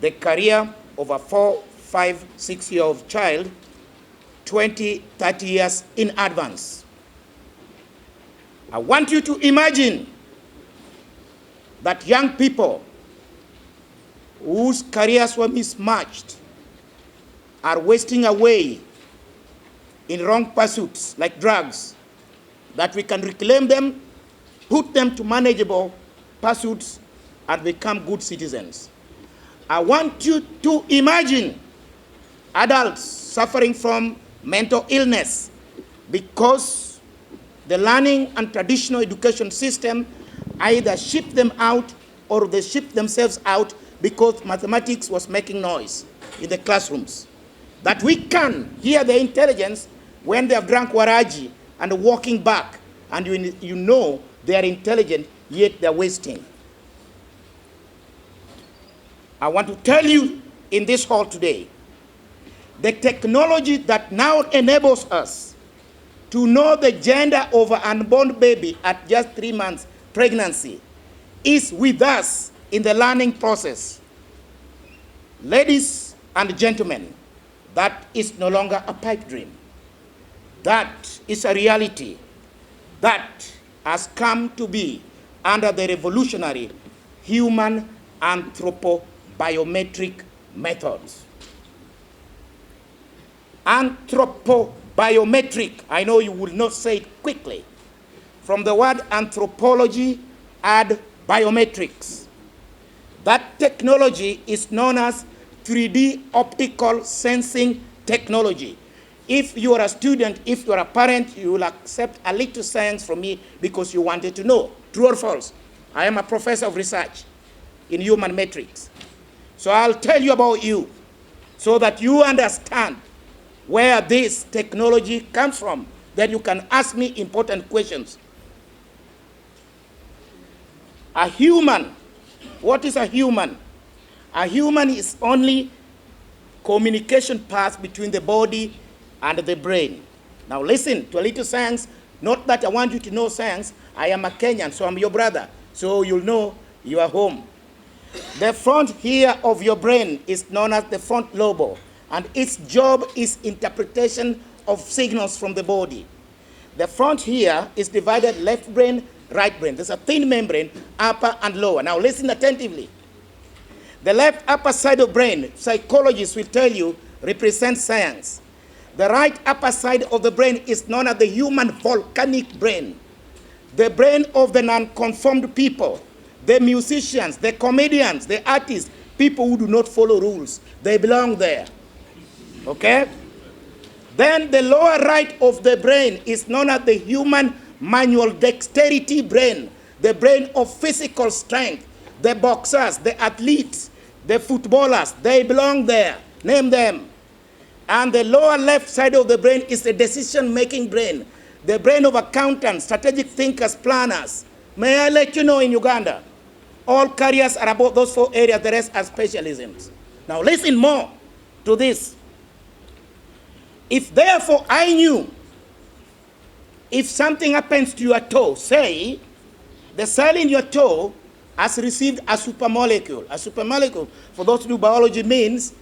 the career of a 4, 5, 6-year-old child 20, 30 years in advance. I want you to imagine that young people whose careers were mismatched are wasting away in wrong pursuits like drugs, that we can reclaim them, put them to manageable pursuits, and become good citizens. I want you to imagine adults suffering from mental illness because the learning and traditional education system either shipped them out or they shipped themselves out because mathematics was making noise in the classrooms. That we can hear the intelligence when they have drank waraji and walking back, and you know they are intelligent, yet they're wasting. I want to tell you in this hall today, the technology that now enables us to know the gender of an unborn baby at just 3 months pregnancy is with us in the learning process. Ladies and gentlemen, that is no longer a pipe dream. That is a reality that has come to be under the revolutionary human anthropobiometric methods. Anthropobiometric, I know you will not say it quickly. From the word anthropology, add biometrics. That technology is known as 3D optical sensing technology. If you are a student, if you are a parent, you will accept a little science from me because you wanted to know. True or false? I am a professor of research in human metrics. So I'll tell you about you so that you understand where this technology comes from, that you can ask me important questions. A human, what is a human? A human is only communication path between the body and the brain. Now listen to a little science, not that I want you to know science. I am a Kenyan, so I'm your brother, so you'll know you are home. The front here of your brain is known as the front lobe, and its job is interpretation of signals from the body. The front here is divided left brain, right brain. There's a thin membrane, upper and lower. Now listen attentively. The left upper side of brain, psychologists will tell you, represents science. The right upper side of the brain is known as the human volcanic brain. The brain of the non-conformed people, the musicians, the comedians, the artists, people who do not follow rules. They belong there. Okay? Then the lower right of the brain is known as the human manual dexterity brain, the brain of physical strength. The boxers, the athletes, the footballers, they belong there. Name them. And the lower left side of the brain is the decision-making brain, the brain of accountants, strategic thinkers, planners. May I let you know in Uganda, all careers are about those 4 areas, the rest are specialisms. Now listen more to this. If therefore I knew, if something happens to your toe, say, the cell in your toe has received a supermolecule. A supermolecule, for those who do biology, means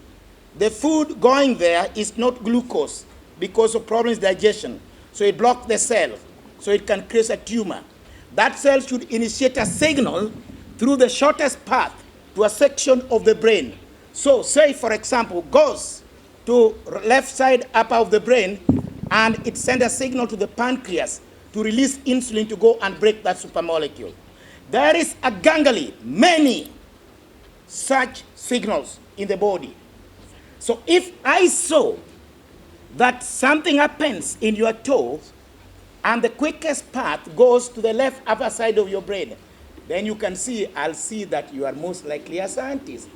the food going there is not glucose because of problems digestion. So it blocks the cell, so it can create a tumor. That cell should initiate a signal through the shortest path to a section of the brain. So say, for example, goes to left side upper of the brain, and it sends a signal to the pancreas to release insulin to go and break that supermolecule. There is a gangly, many such signals in the body. So if I saw that something happens in your toes and the quickest path goes to the left upper side of your brain, then you can see, I'll see that you are most likely a scientist.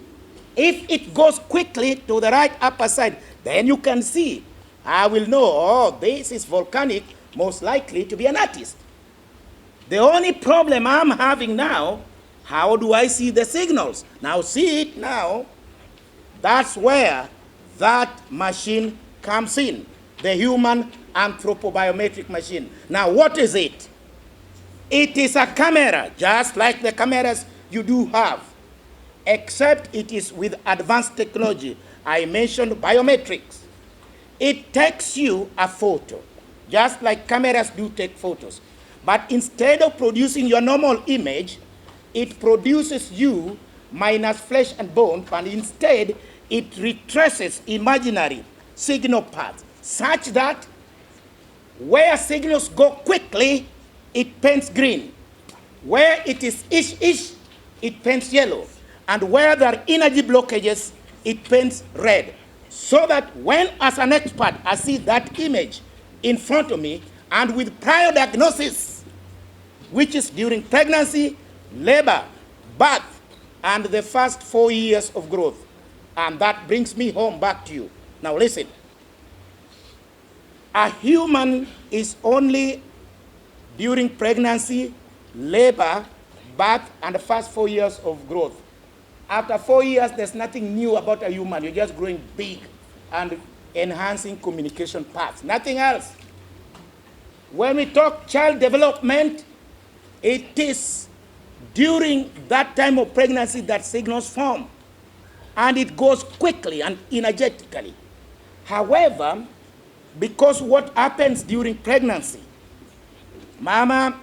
If it goes quickly to the right upper side, then you can see, I will know, oh, this is volcanic, most likely to be an artist. The only problem I'm having now, how do I see the signals? Now see it now. That's where that machine comes in, the human anthropobiometric machine. Now what is it? It is a camera, just like the cameras you do have. except it is with advanced technology. I mentioned biometrics. It takes you a photo, just like cameras do take photos. But instead of producing your normal image, it produces you minus flesh and bone, and instead it retraces imaginary signal paths, such that where signals go quickly, it paints green. Where it is ish, it paints yellow. And where there are energy blockages, it paints red. So that when, as an expert, I see that image in front of me, and with prior diagnosis, which is during pregnancy, labor, birth, and the first 4 years of growth. And that brings me home back to you. Now listen. A human is only during pregnancy, labor, birth, and the first 4 years of growth. After 4 years, there's nothing new about a human. You're just growing big and enhancing communication paths. Nothing else. When we talk child development, it is during that time of pregnancy that signals form. And it goes quickly and energetically. However, because what happens during pregnancy, mama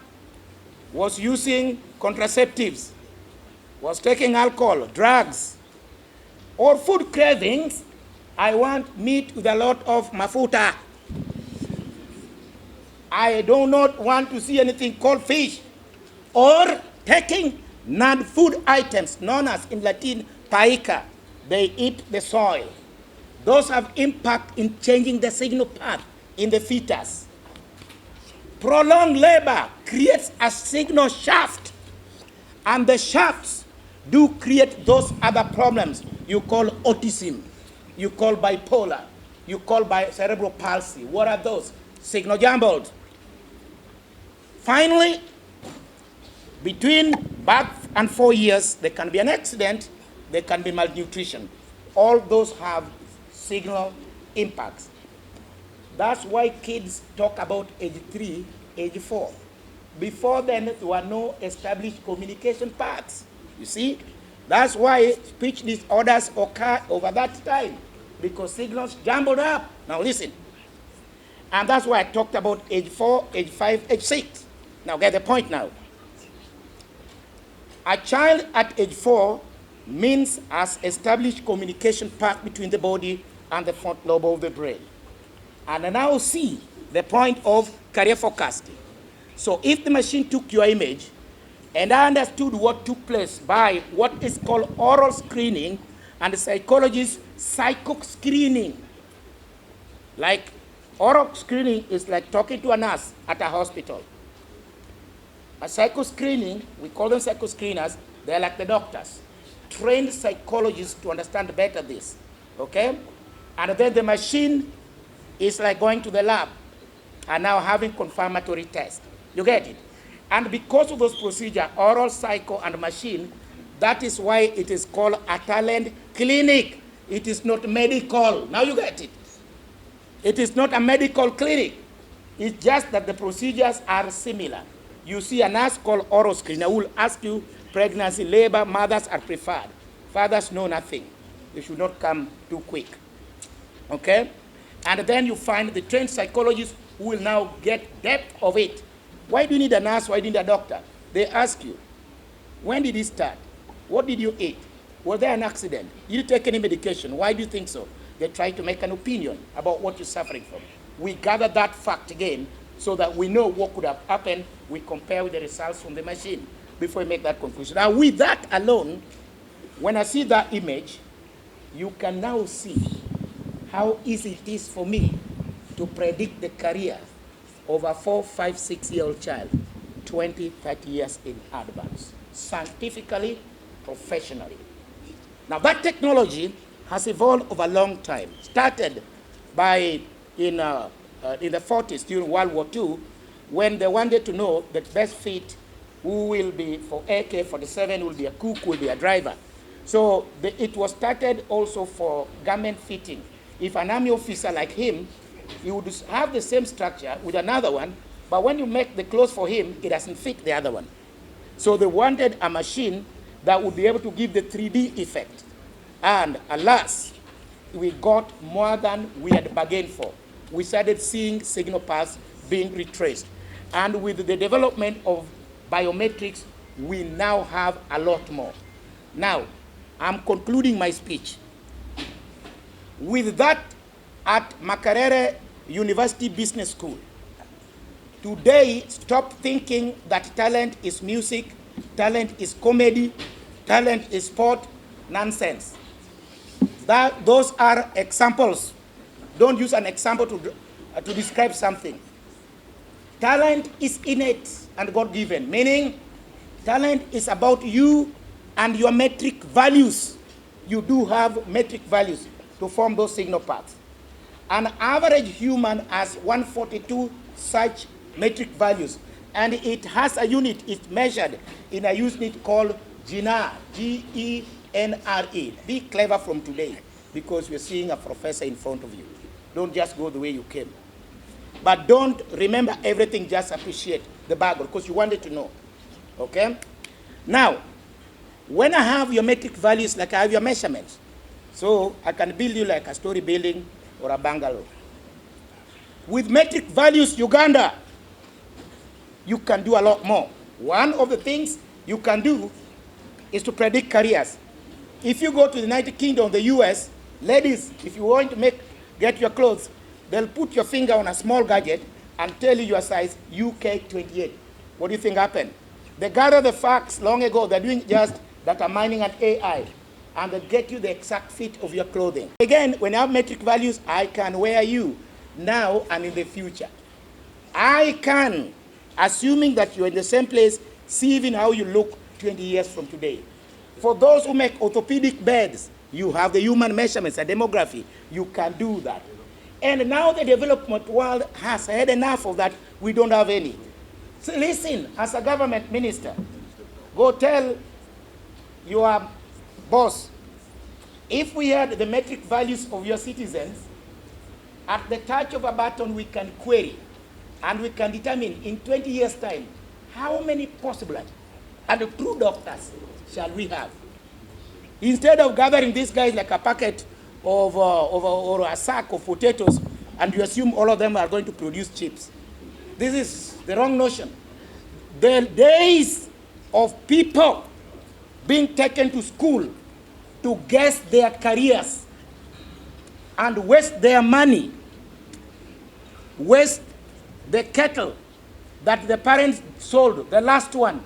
was using contraceptives, was taking alcohol, drugs, or food cravings. I want meat with a lot of mafuta. I do not want to see anything called fish. Or taking non-food items, known as in Latin, paica. They eat the soil. Those have impact in changing the signal path in the fetus. Prolonged labor creates a signal shaft, and the shafts do create those other problems you call autism, you call bipolar, you call cerebral palsy. What are those? Signal jumbled. Finally, between birth and 4 years, there can be an accident, there can be malnutrition. All those have signal impacts. That's why kids talk about age 3, age 4. Before then, there were no established communication paths. You see? That's why speech disorders occur over that time, because signals jumbled up. Now listen. And that's why I talked about age 4, age 5, age 6. Now get the point now. A child at age 4 means has established communication path between the body and the front lobe of the brain. And I now see the point of career forecasting. So if the machine took your image, and I understood what took place by what is called oral screening, and the psychologists psycho screening. Like oral screening is like talking to a nurse at a hospital. A psycho screening, we call them psycho screeners, they're like the doctors, trained psychologists to understand better this, okay? And then the machine is like going to the lab and now having confirmatory tests. You get it? And because of those procedures, oral, psycho, and machine, that is why it is called a talent clinic. It is not medical. Now you get it. It is not a medical clinic. It's just that the procedures are similar. You see a nurse called oral screener who will ask you pregnancy, labor, mothers are preferred. Fathers know nothing. They should not come too quick. Okay? And then you find the trained psychologists who will now get depth of it. Why do you need a nurse? Why do you need a doctor? They ask you, when did it start? What did you eat? Was there an accident? Did you take any medication? Why do you think so? They try to make an opinion about what you're suffering from. We gather that fact again so that we know what could have happened. We compare with the results from the machine before we make that conclusion. Now, with that alone, when I see that image, you can now see how easy it is for me to predict the career of a 4, 5, 6-year-old child 20, 30 years in advance, scientifically, professionally. Now, that technology has evolved over a long time. Started by in the 40s during World War II, when they wanted to know the best fit, who will be for AK-47, will be a cook, will be a driver. So it was started also for garment fitting. If an army officer like him, he would have the same structure with another one, but when you make the clothes for him, it doesn't fit the other one. So they wanted a machine that would be able to give the 3D effect. And alas, we got more than we had bargained for. We started seeing signal paths being retraced. And with the development of biometrics, we now have a lot more. Now, I'm concluding my speech. With that, at Makerere University Business School, today, stop thinking that talent is music, talent is comedy, talent is sport. Nonsense. Those are examples. Don't use an example to describe something. Talent is innate and God-given, meaning talent is about you and your metric values. You do have metric values to form those signal paths. An average human has 142 such metric values, and it has a unit. It's measured in a unit called GENRE, G-E-N-R-E. Be clever from today, because we're seeing a professor in front of you. Don't just go the way you came. But don't remember everything, just appreciate the background, because you wanted to know, okay? Now, when I have your metric values, like I have your measurements, so I can build you like a story building or a bungalow. With metric values, Uganda, you can do a lot more. One of the things you can do is to predict careers. If you go to the United Kingdom, the US, ladies, if you want to get your clothes, they'll put your finger on a small gadget and tell you your size, UK 28. What do you think happened? They gathered the facts long ago. They're doing just data mining and AI, and they get you the exact fit of your clothing. Again, when I have metric values, I can wear you now and in the future. I can, assuming that you're in the same place, see even how you look 20 years from today. For those who make orthopedic beds, you have the human measurements, a demography. You can do that. And now the development world has had enough of that. We don't have any. So listen, as a government minister, go tell your boss, if we had the metric values of your citizens, at the touch of a button we can query, and we can determine in 20 years' time how many possible and true doctors shall we have. Instead of gathering these guys like a packet of or a sack of potatoes, and you assume all of them are going to produce chips. This is the wrong notion. The days of people being taken to school to guess their careers and waste their money, waste the kettle that the parents sold, the last one,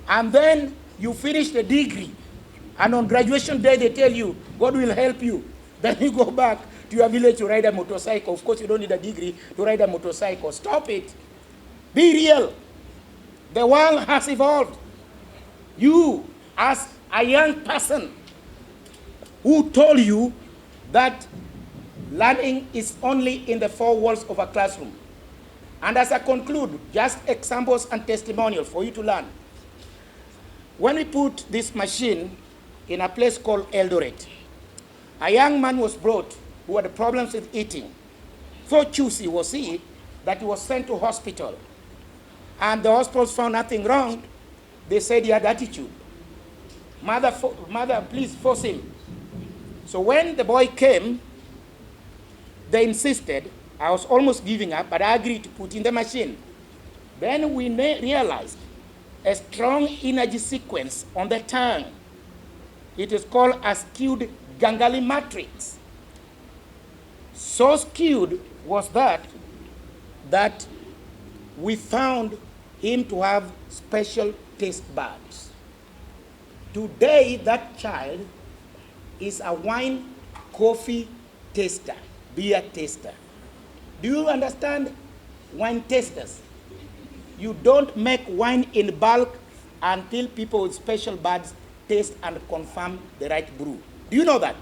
and then you finish the degree, and on graduation day they tell you, God will help you. Then you go back to your village to ride a motorcycle. Of course, you don't need a degree to ride a motorcycle. Stop it. Be real. The world has evolved. You, as a young person, who told you that learning is only in the four walls of a classroom. And as I conclude, just examples and testimonials for you to learn. When we put this machine in a place called Eldoret, a young man was brought who had problems with eating. So choosy was he that he was sent to hospital. And the hospitals found nothing wrong. They said he had attitude. Mother, please force him. So when the boy came, they insisted. I was almost giving up, but I agreed to put in the machine. Then we realized a strong energy sequence on the tongue. It is called a skewed ganglion matrix. So skewed was that we found him to have special taste buds. Today, that child is a wine, coffee taster, beer taster. Do you understand wine tasters? You don't make wine in bulk until people with special buds taste and confirm the right brew. Do you know that?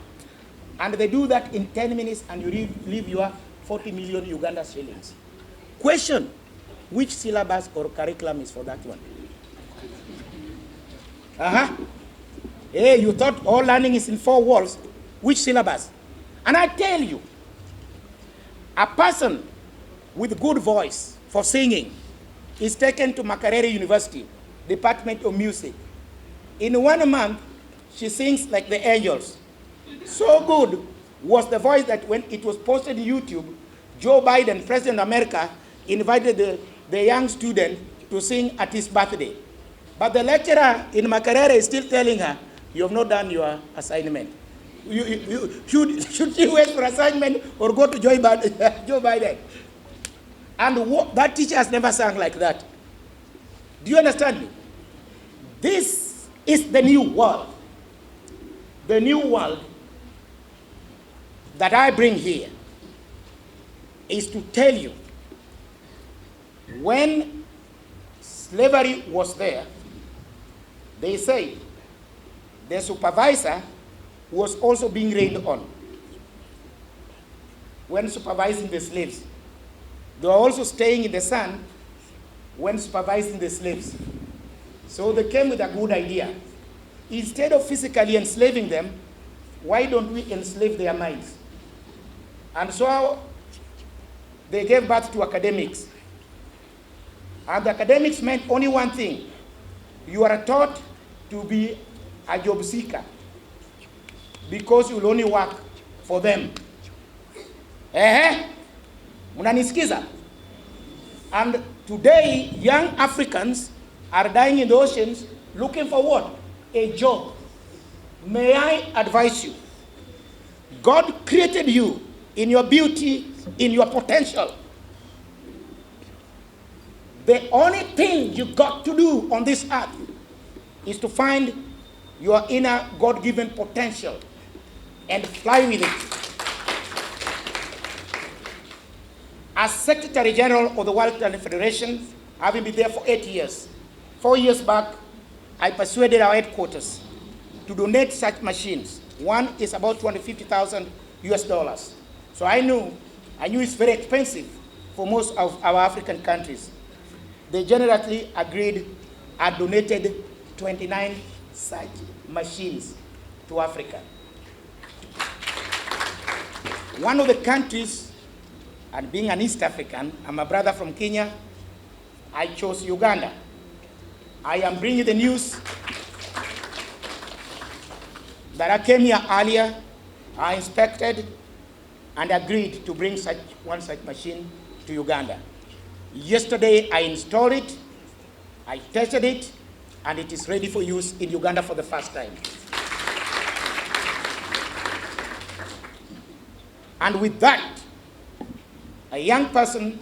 And they do that in 10 minutes, and you leave your 40 million Uganda shillings. Question, which syllabus or curriculum is for that one? Hey, you thought all learning is in four walls. Which syllabus? And I tell you, a person with good voice for singing is taken to Makerere University, Department of Music. In 1 month, she sings like the angels. So good was the voice that when it was posted on YouTube, Joe Biden, President of America, invited the young student to sing at his birthday. But the lecturer in Makerere is still telling her, you have not done your assignment. Should she wait for assignment or go to Joe Biden? And that teacher has never sung like that. Do you understand me? This is the new world. The new world that I bring here is to tell you, when slavery was there, they say the supervisor was also being rained on when supervising the slaves. They were also staying in the sun when supervising the slaves. So they came with a good idea. Instead of physically enslaving them, why don't we enslave their minds? And so they gave birth to academics. And the academics meant only one thing. You are taught to be a job seeker because you will only work for them. Munanisikiza? And today, young Africans are dying in the oceans looking for what? A job. May I advise you, God created you in your beauty, in your potential. The only thing you got to do on this earth is to find your inner God-given potential and fly with it. As Secretary General of the World Talent Federation, having been there for 8 years, 4 years back, I persuaded our headquarters to donate such machines. One is about $250,000 US. So I knew it's very expensive for most of our African countries. They generously agreed and donated 29 such machines to Africa. One of the countries, and being an East African, I'm a brother from Kenya, I chose Uganda. I am bringing the news that I came here earlier, I inspected and agreed to bring such machine to Uganda. Yesterday, I installed it, I tested it, and it is ready for use in Uganda for the first time. And with that, a young person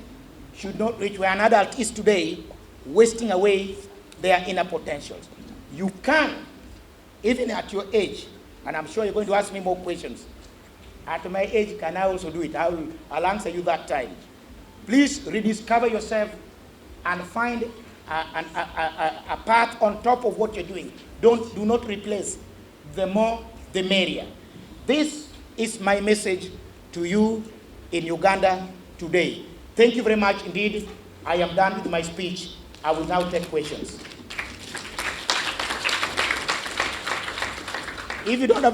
should not reach where an adult is today, wasting away their inner potentials. You can, even at your age, and I'm sure you're going to ask me more questions. At my age, can I also do it? I'll answer you that time. Please rediscover yourself and find a path on top of what you're doing. Do not replace. The more, the merrier. This is my message to you in Uganda today. Thank you very much indeed. I am done with my speech. I will now take questions. If you don't have